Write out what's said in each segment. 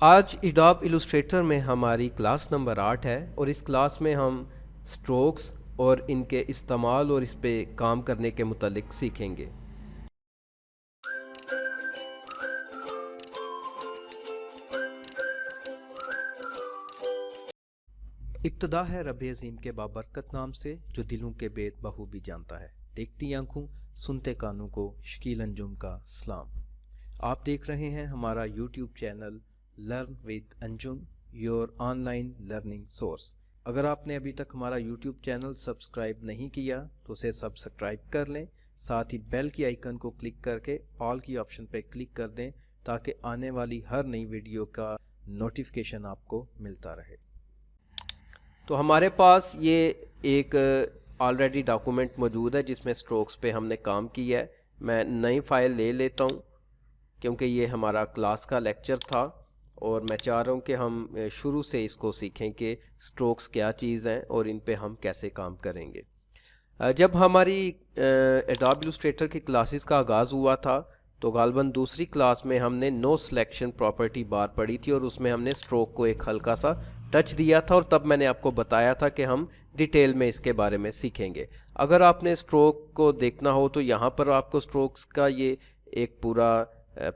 आज adobe Illustrator में हमारी क्लास नंबर 8 है और इस क्लास में हम स्ट्रोक्स और इनके इस्तेमाल और इस पे काम करने के मुतालिक सीखेंगे। इब्तदा है रब अज़ीम के बाबरकत नाम से जो दिलों के बेत बखूबी जानता है। देखती आंखों सुनते कानों को शकील अंजुम का सलाम। आप देख रहे हैं हमारा YouTube channel learn with Anjum, your online learning source. अगर आपने अभी तक हमारा यूट्यूब चैनल सब्सक्राइब नहीं किया तो उसे सब्सक्राइब कर लें, साथ ही बेल की आइकन को क्लिक करके ऑल की ऑप्शन पर क्लिक कर दें ताकि आने वाली हर नई वीडियो का नोटिफिकेशन आपको मिलता रहे। तो हमारे पास ये एक ऑलरेडी डॉक्यूमेंट मौजूद है जिसमें स्ट्रोक्स पे हमने काम किया है। मैं नई फ़ाइल ले लेता हूँ क्योंकि ये हमारा क्लास का लेक्चर था और मैं चाह रहा हूँ कि हम शुरू से इसको सीखें कि स्ट्रोक्स क्या चीज़ हैं और इन पे हम कैसे काम करेंगे। जब हमारी एडोब इलस्ट्रेटर की क्लासेस का आगाज़ हुआ था तो गालबन दूसरी क्लास में हमने नो सिलेक्शन प्रॉपर्टी बार पढ़ी थी और उसमें हमने स्ट्रोक को एक हल्का सा टच दिया था और तब मैंने आपको बताया था कि हम डिटेल में इसके बारे में सीखेंगे। अगर आपने स्ट्रोक को देखना हो तो यहाँ पर आपको स्ट्रोक्स का ये एक पूरा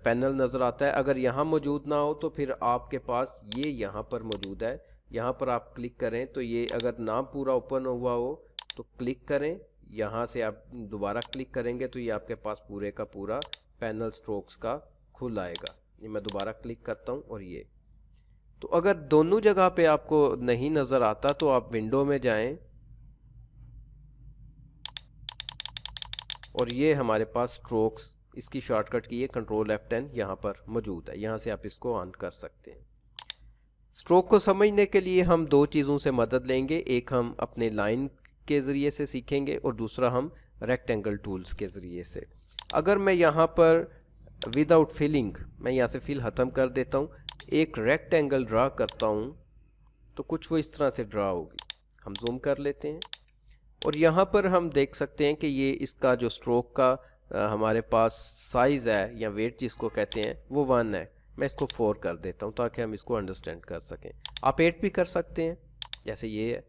पैनल नज़र आता है। अगर यहाँ मौजूद ना हो तो फिर आपके पास ये यहाँ पर मौजूद है। यहाँ पर आप क्लिक करें तो ये अगर ना पूरा ओपन हुआ हो तो क्लिक करें, यहाँ से आप दोबारा क्लिक करेंगे तो ये आपके पास पूरे का पूरा पैनल स्ट्रोक्स का खुल आएगा। ये मैं दोबारा क्लिक करता हूँ और ये तो अगर दोनों जगह पे आपको नहीं नज़र आता तो आप विंडो में जाएं और ये हमारे पास स्ट्रोक्स, इसकी शॉर्टकट की है कंट्रोल F10 यहाँ पर मौजूद है। यहाँ से आप इसको ऑन कर सकते हैं। स्ट्रोक को समझने के लिए हम दो चीज़ों से मदद लेंगे, एक हम अपने लाइन के ज़रिए से सीखेंगे और दूसरा हम रेक्टेंगल टूल्स के ज़रिए से। अगर मैं यहाँ पर विदाउट फिलिंग, मैं यहाँ से फिल ख़त्म कर देता हूँ, एक रेक्टेंगल ड्रा करता हूँ तो कुछ वो इस तरह से ड्रा होगी। हम जूम कर लेते हैं और यहाँ पर हम देख सकते हैं कि ये इसका जो स्ट्रोक का हमारे पास साइज़ है या वेट जिसको कहते हैं वो 1 है। मैं इसको 4 कर देता हूँ ताकि हम इसको अंडरस्टैंड कर सकें। आप 8 भी कर सकते हैं जैसे ये है।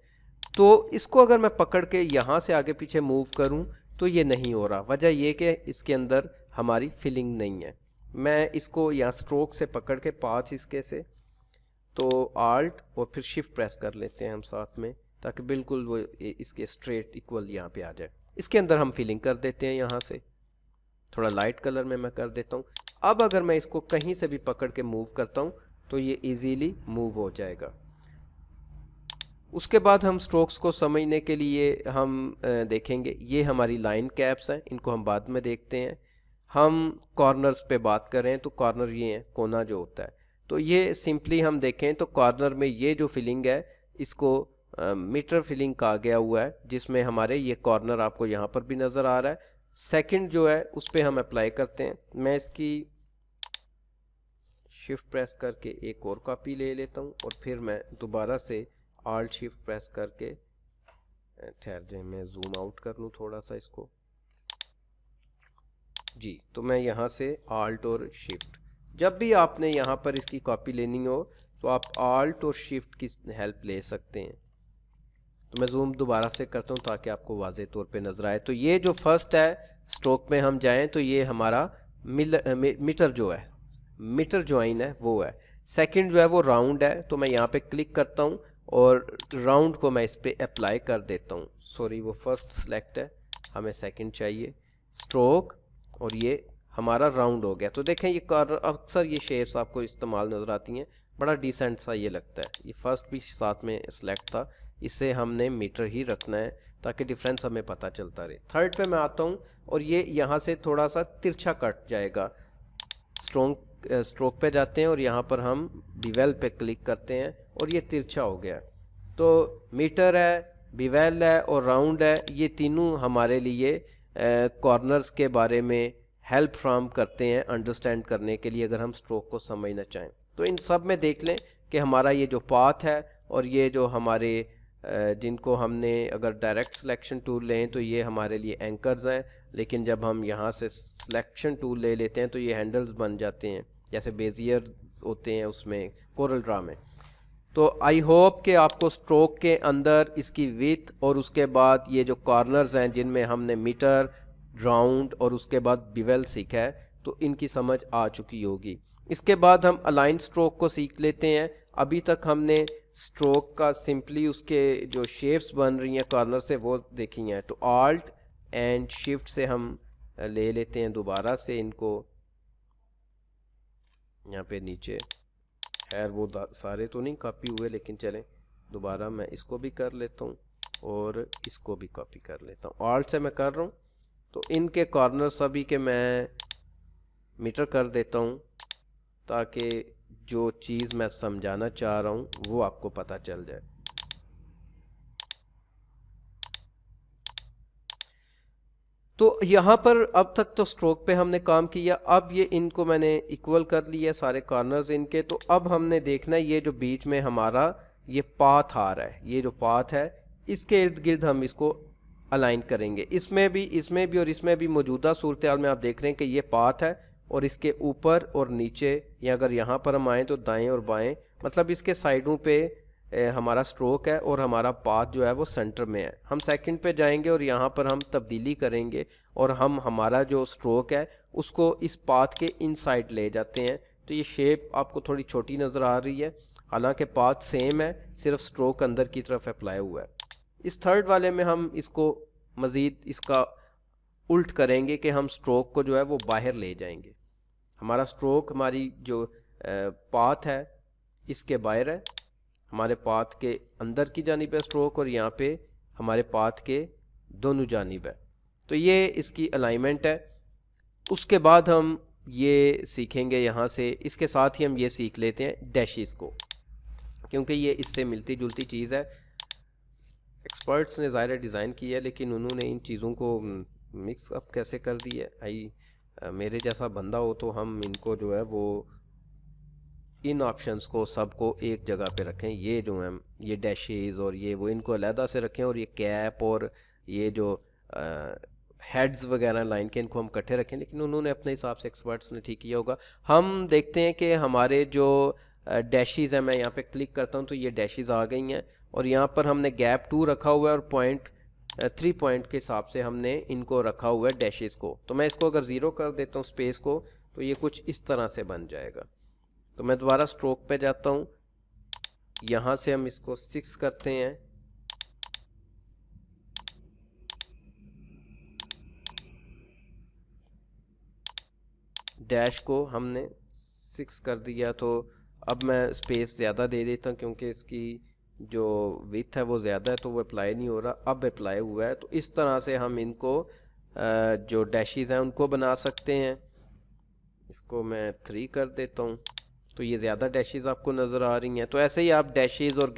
तो इसको अगर मैं पकड़ के यहाँ से आगे पीछे मूव करूँ तो ये नहीं हो रहा। वजह ये कि इसके अंदर हमारी फिलिंग नहीं है। मैं इसको यहाँ स्ट्रोक से पकड़ के पास इसके से तो आल्ट और फिर शिफ्ट प्रेस कर लेते हैं हम साथ में ताकि बिल्कुल वो इसके स्ट्रेट इक्वल यहाँ पे आ जाए। इसके अंदर हम फिलिंग कर देते हैं, यहाँ से थोड़ा लाइट कलर में मैं कर देता हूँ। अब अगर मैं इसको कहीं से भी पकड़ के मूव करता हूँ तो ये इजीली मूव हो जाएगा। उसके बाद हम स्ट्रोक्स को समझने के लिए हम देखेंगे, ये हमारी लाइन कैप्स हैं, इनको हम बाद में देखते हैं। हम कॉर्नर्स पे बात करें तो कॉर्नर ये हैं, कोना जो होता है। तो ये सिंपली हम देखें तो कॉर्नर में ये जो फिलिंग है इसको मीटर फिलिंग कहा गया हुआ है, जिसमें हमारे ये कॉर्नर आपको यहाँ पर भी नज़र आ रहा है। सेकंड जो है उस पर हम अप्लाई करते हैं। मैं इसकी शिफ्ट प्रेस करके एक और कॉपी ले लेता हूँ और फिर मैं दोबारा से आल्ट शिफ्ट प्रेस करके, ठहर जाए मैं जूम आउट कर लूँ थोड़ा सा इसको जी। तो मैं यहाँ से आल्ट और शिफ्ट, जब भी आपने यहाँ पर इसकी कॉपी लेनी हो तो आप आल्ट और शिफ्ट की हेल्प ले सकते हैं। तो मैं जूम दोबारा से करता हूँ ताकि आपको वाज़ेह तौर पे नज़र आए। तो ये जो फर्स्ट है स्ट्रोक में हम जाएं तो ये हमारा मीटर जो है, मीटर ज्वाइन है वो है। सेकंड जो है वो राउंड है, तो मैं यहाँ पे क्लिक करता हूँ और राउंड को मैं इस पर अप्लाई कर देता हूँ। सॉरी वो फर्स्ट सेलेक्ट है, हमें सेकंड चाहिए। स्ट्रोक और ये हमारा राउंड हो गया। तो देखें ये कॉर्नर, अक्सर ये शेप्स आपको इस्तेमाल नज़र आती हैं, बड़ा डिसेंट सा ये लगता है। ये फर्स्ट भी साथ में सेलेक्ट था, इसे हमने मीटर ही रखना है ताकि डिफरेंस हमें पता चलता रहे। थर्ड पे मैं आता हूँ और ये यहाँ से थोड़ा सा तिरछा कट जाएगा। स्ट्रोक पे जाते हैं और यहाँ पर हम बिवेल पे क्लिक करते हैं और ये तिरछा हो गया। तो मीटर है, बिवेल है और राउंड है, ये तीनों हमारे लिए कॉर्नर्स के बारे में हेल्प फ्राहम करते हैं अंडरस्टैंड करने के लिए अगर हम स्ट्रोक को समझना चाहें। तो इन सब में देख लें कि हमारा ये जो पाथ है और ये जो हमारे जिनको हमने अगर डायरेक्ट सिलेक्शन टूल लें तो ये हमारे लिए एंकर्स हैं, लेकिन जब हम यहाँ से सिलेक्शन टूल ले लेते हैं तो ये हैंडल्स बन जाते हैं। जैसे बेजियर होते हैं उसमें, कोरल ड्रा में। तो आई होप कि आपको स्ट्रोक के अंदर इसकी विथ और उसके बाद ये जो कॉर्नर्स हैं जिनमें हमने मीटर, राउंड और उसके बाद बिवेल सीखा है, तो इनकी समझ आ चुकी होगी। इसके बाद हम अलाइन स्ट्रोक को सीख लेते हैं। अभी तक हमने स्ट्रोक का सिंपली उसके जो शेप्स बन रही हैं कॉर्नर से वो देखी हैं। तो आल्ट एंड शिफ्ट से हम ले लेते हैं दोबारा से इनको यहाँ पे नीचे। खैर वो सारे तो नहीं कॉपी हुए, लेकिन चलें दोबारा मैं इसको भी कर लेता हूँ और इसको भी कॉपी कर लेता हूँ। आल्ट से मैं कर रहा हूँ, तो इनके कॉर्नर सभी के मैं मीटर कर देता हूँ ताकि जो चीज़ मैं समझाना चाह रहा हूँ वो आपको पता चल जाए। तो यहाँ पर अब तक तो स्ट्रोक पे हमने काम किया। अब ये इनको मैंने इक्वल कर लिया सारे कॉर्नर्स इनके। तो अब हमने देखना है ये जो बीच में हमारा ये पाथ आ रहा है, ये जो पाथ है इसके इर्द गिर्द हम इसको अलाइन करेंगे। इसमें भी और इसमें भी मौजूदा सूरत हाल में आप देख रहे हैं कि ये पाथ है और इसके ऊपर और नीचे, या अगर यहाँ पर हम आएँ तो दाएं और बाएं, मतलब इसके साइडों पे हमारा स्ट्रोक है और हमारा पाथ जो है वो सेंटर में है। हम सेकंड पे जाएंगे और यहाँ पर हम तब्दीली करेंगे और हम हमारा जो स्ट्रोक है उसको इस पाथ के इनसाइड ले जाते हैं। तो ये शेप आपको थोड़ी छोटी नज़र आ रही है, हालांकि पाथ सेम है, सिर्फ स्ट्रोक अंदर की तरफ अप्लाई हुआ है। इस थर्ड वाले में हम इसको मज़ीद इसका उल्ट करेंगे कि हम स्ट्रोक को जो है वो बाहर ले जाएंगे। हमारा स्ट्रोक, हमारी जो पाथ है इसके बाहर है, हमारे पाथ के अंदर की जानिब है स्ट्रोक और यहाँ पे हमारे पाथ के दोनों जानिब है। तो ये इसकी अलाइनमेंट है। उसके बाद हम ये सीखेंगे यहाँ से, इसके साथ ही हम ये सीख लेते हैं डैशेस को, क्योंकि ये इससे मिलती जुलती चीज़ है। एक्सपर्ट्स ने ज़ाहिर डिज़ाइन की है, लेकिन उन्होंने इन चीज़ों को मिक्स अप कैसे कर दी है। मेरे जैसा बंदा हो तो हम इनको जो है वो इन ऑप्शंस को सबको एक जगह पे रखें। ये जो हैं ये डैशेस और ये वो, इनको अलहदा से रखें, और ये कैप और ये जो हेड्स वगैरह लाइन के, इनको हम इकट्ठे रखें। लेकिन उन्होंने अपने हिसाब से, एक्सपर्ट्स ने ठीक किया होगा। हम देखते हैं कि हमारे जो डैशेस हैं, मैं यहाँ पे क्लिक करता हूँ तो ये डैशेस आ गई हैं और यहाँ पर हमने गैप 2 रखा हुआ है और 3 पॉइंट के हिसाब से हमने इनको रखा हुआ है डैशेस को। तो मैं इसको अगर 0 कर देता हूँ स्पेस को, तो ये कुछ इस तरह से बन जाएगा। तो मैं दोबारा स्ट्रोक पे जाता हूँ, यहाँ से हम इसको 6 करते हैं, डैश को हमने 6 कर दिया। तो अब मैं स्पेस ज़्यादा दे देता हूँ क्योंकि इसकी जो विड्थ है वो ज़्यादा है, तो वो अप्लाई नहीं हो रहा, अब अप्लाई हुआ है। तो इस तरह से हम इनको जो डैशेस हैं उनको बना सकते हैं। इसको मैं 3 कर देता हूँ, तो ये ज़्यादा डैशेस आपको नज़र आ रही हैं। तो ऐसे ही आप डैशेस और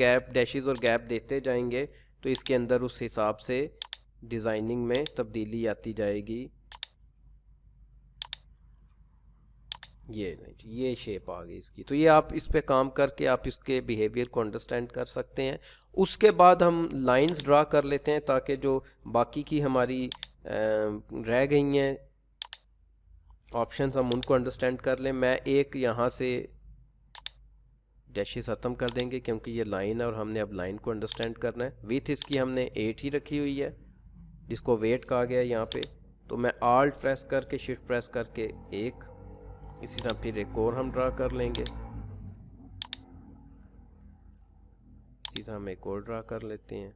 गैप देते जाएंगे तो इसके अंदर उस हिसाब से डिज़ाइनिंग में तब्दीली आती जाएगी। ये शेप आ गई इसकी। तो ये आप इस पे काम करके आप इसके बिहेवियर को अंडरस्टैंड कर सकते हैं। उसके बाद हम लाइंस ड्रा कर लेते हैं ताकि जो बाकी की हमारी रह गई हैं ऑप्शंस, हम उनको अंडरस्टैंड कर लें। मैं एक यहाँ से डैशेस ख़त्म कर देंगे क्योंकि ये लाइन है और हमने अब लाइन को अंडरस्टैंड करना है। विथ इसकी हमने 8 ही रखी हुई है, जिसको वेट कहा गया है यहाँ पे। तो मैं आल्ट प्रेस करके, शिफ्ट प्रेस करके एक, इसी तरह फिर एक और हम ड्रा कर लेंगे, इसी तरह हम एक और ड्रा कर लेते हैं।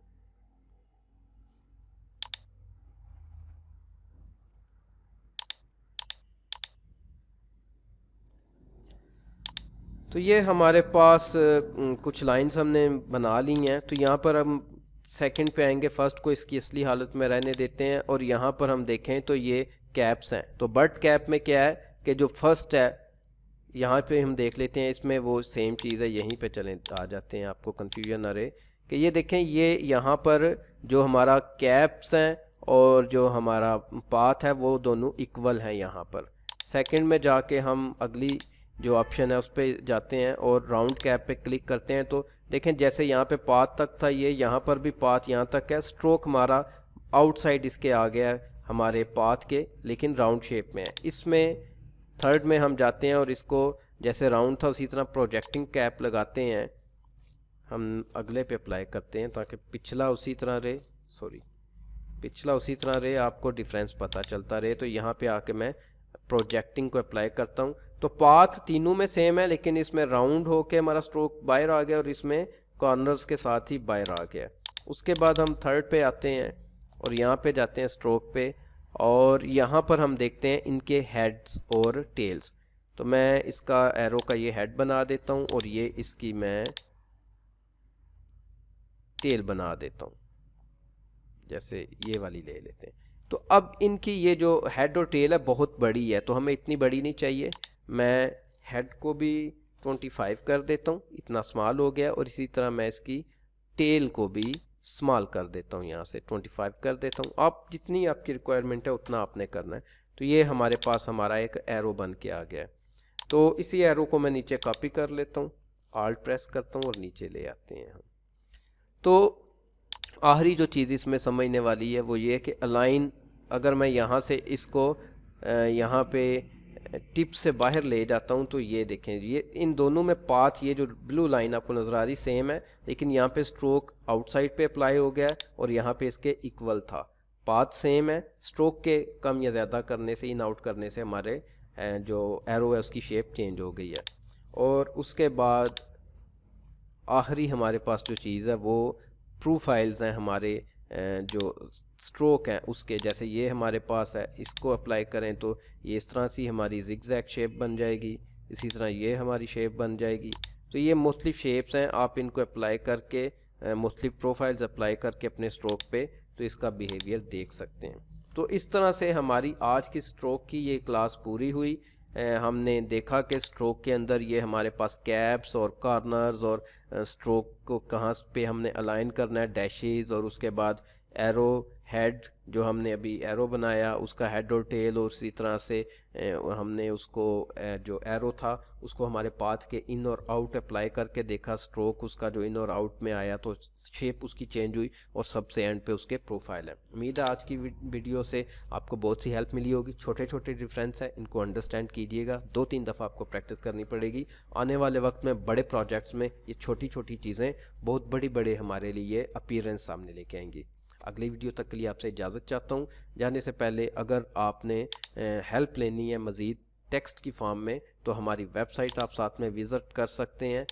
तो ये हमारे पास कुछ लाइंस हमने बना ली हैं। तो यहाँ पर हम सेकंड पे आएंगे, फर्स्ट को इसकी असली हालत में रहने देते हैं और यहाँ पर हम देखें तो ये कैप्स हैं। तो बट कैप में क्या है कि जो फर्स्ट है यहाँ पे हम देख लेते हैं, इसमें वो सेम चीज़ है, यहीं पे चलें आ जाते हैं, आपको कन्फ्यूजन ना रहे कि ये देखें ये यहाँ पर जो हमारा कैप्स हैं और जो हमारा पाथ है वो दोनों इक्वल हैं। यहाँ पर सेकंड में जाके हम अगली जो ऑप्शन है उस पर जाते हैं और राउंड कैप पे क्लिक करते हैं। तो देखें जैसे यहाँ पे पाथ तक था, ये यहाँ पर भी पाथ यहाँ तक है, स्ट्रोक हमारा आउटसाइड इसके आ गया है हमारे पाथ के, लेकिन राउंड शेप में है। इसमें थर्ड में हम जाते हैं और इसको जैसे राउंड था उसी तरह प्रोजेक्टिंग कैप लगाते हैं, हम अगले पे अप्लाई करते हैं ताकि पिछला उसी तरह रहे, आपको डिफरेंस पता चलता रहे। तो यहाँ पे आके मैं प्रोजेक्टिंग को अप्लाई करता हूँ। तो पाथ तीनों में सेम है, लेकिन इसमें राउंड होके हमारा स्ट्रोक बाहर आ गया और इसमें कॉर्नर्स के साथ ही बाहर आ गया। उसके बाद हम थर्ड पे आते हैं और यहाँ पे जाते हैं स्ट्रोक पे, और यहाँ पर हम देखते हैं इनके हेड्स और टेल्स। तो मैं इसका एरो का ये हेड बना देता हूँ और ये इसकी मैं टेल बना देता हूँ, जैसे ये वाली ले लेते हैं। तो अब इनकी ये जो हेड और टेल है बहुत बड़ी है, तो हमें इतनी बड़ी नहीं चाहिए। मैं हेड को भी 25 कर देता हूँ, इतना स्मॉल हो गया, और इसी तरह मैं इसकी टेल को भी स्मॉल कर देता हूँ, यहाँ से 25 कर देता हूँ। आप जितनी आपकी रिक्वायरमेंट है उतना आपने करना है। तो ये हमारे पास हमारा एक एरो बन के आ गया है। तो इसी एरो को मैं नीचे कॉपी कर लेता हूँ, आल्ट प्रेस करता हूँ और नीचे ले आते हैं हम। तो आखिरी जो चीज़ इसमें समझने वाली है वो ये कि अलाइन, अगर मैं यहाँ से इसको यहाँ पे टिप से बाहर ले जाता हूँ तो ये देखें, ये इन दोनों में पाथ, ये जो ब्लू लाइन आपको नज़र आ रही सेम है, लेकिन यहाँ पे स्ट्रोक आउटसाइड पे अप्लाई हो गया है और यहाँ पे इसके इक्वल था। पाथ सेम है, स्ट्रोक के कम या ज़्यादा करने से, इन आउट करने से हमारे जो एरो है उसकी शेप चेंज हो गई है। और उसके बाद आखिरी हमारे पास जो चीज़ है वो प्रोफाइल्स हैं हमारे जो स्ट्रोक हैं उसके। जैसे ये हमारे पास है, इसको अप्लाई करें तो ये इस तरह से हमारी जिगजैग शेप बन जाएगी, इसी तरह ये हमारी शेप बन जाएगी। तो ये मुख्तलिफ शेप्स हैं, आप इनको अप्लाई करके मुख्तलिफ प्रोफाइल्स अप्लाई करके अपने स्ट्रोक पे तो इसका बिहेवियर देख सकते हैं। तो इस तरह से हमारी आज की स्ट्रोक की ये क्लास पूरी हुई। हमने देखा कि स्ट्रोक के अंदर ये हमारे पास कैप्स और कॉर्नर्स और स्ट्रोक को कहाँ पे हमने अलाइन करना है, डैशेस, और उसके बाद एरो हेड, जो हमने अभी एरो बनाया उसका हेड और टेल, और उसी तरह से हमने उसको जो एरो था उसको हमारे पाथ के इन और आउट अप्लाई करके देखा, स्ट्रोक उसका जो इन और आउट में आया तो शेप उसकी चेंज हुई, और सबसे एंड पे उसके प्रोफाइल है। उम्मीद है आज की वीडियो से आपको बहुत सी हेल्प मिली होगी। छोटे छोटे डिफरेंस है, इनको अंडरस्टैंड कीजिएगा, 2-3 दफ़ा आपको प्रैक्टिस करनी पड़ेगी। आने वाले वक्त में बड़े प्रोजेक्ट्स में ये छोटी छोटी चीज़ें बहुत बड़े हमारे लिए अपीयरेंस सामने लेके आएंगी। अगली वीडियो तक के लिए आपसे इजाज़त चाहता हूँ। जाने से पहले अगर आपने हेल्प लेनी है मज़ीद टेक्स्ट की फॉर्म में तो हमारी वेबसाइट आप साथ में विज़िट कर सकते हैं,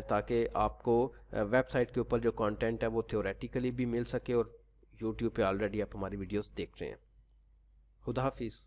ताकि आपको वेबसाइट के ऊपर जो कंटेंट है वो थ्योरेटिकली भी मिल सके, और यूट्यूब पे ऑलरेडी आप हमारी वीडियोस देख रहे हैं। खुदा हाफिज़।